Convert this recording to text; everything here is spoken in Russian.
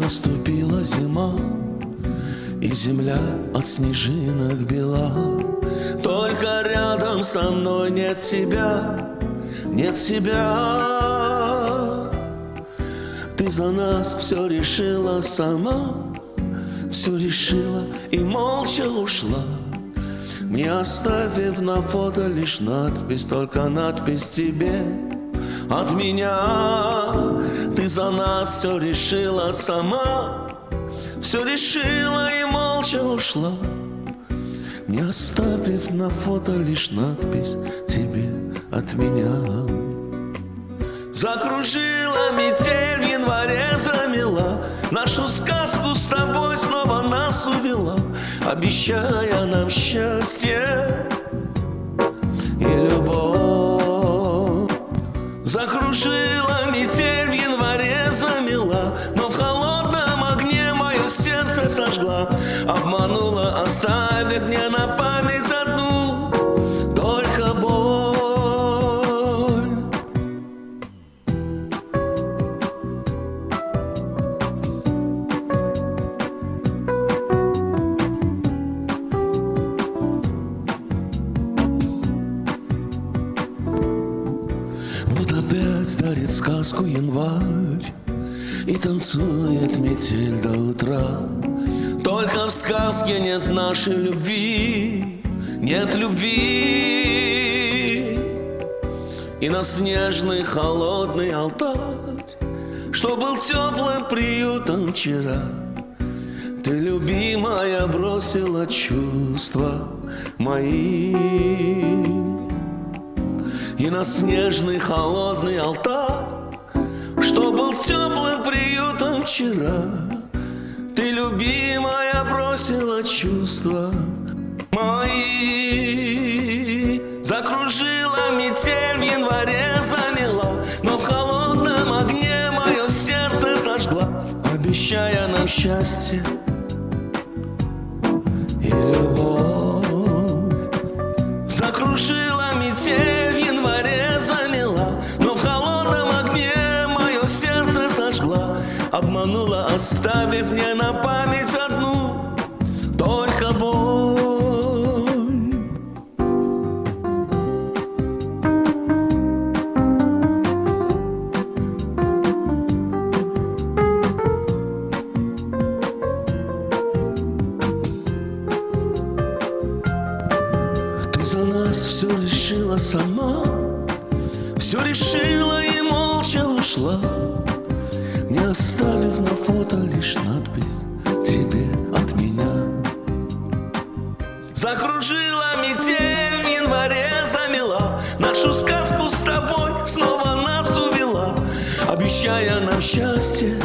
наступила зима, и земля от снежинок бела. Только рядом со мной нет тебя, нет тебя. Ты за нас все решила сама, все решила и молча ушла, не оставив на фото лишь надпись, только надпись тебе от меня. Ты за нас все решила сама, все решила и молча ушла, не оставив на фото лишь надпись тебе от меня. Закружила метель, в январе замела, нашу сказку с тобой снова нас увела, обещая нам счастье и любовь. Закружила метель, в январе замела, но в холодном огне мое сердце сожгла, обманула, оставив мне на память одну только боль. Вот опять дарит сказку январь, и танцует метель до утра. Только в сказке нет нашей любви, нет любви. И на снежный холодный алтарь, что был теплым приютом вчера, ты, любимая, бросила чувства мои. И на снежный холодный алтарь, что был теплым приютом вчера, ты, любимая, бросила чувства мои. Закружила метель, в январе замела, но в холодном огне мое сердце сожгла, обещая нам счастье и любовь. Закружила метель, в январе замела, но в холодном огне мое сердце сожгла, обманула, оставив мне на память одну только боль. Ты за нас все решила сама, все решила и молча ушла, не оставив на фото лишь надпись тебе от меня. Закружила метель, в январе замела, нашу сказку с тобой снова нас увела, обещая нам счастье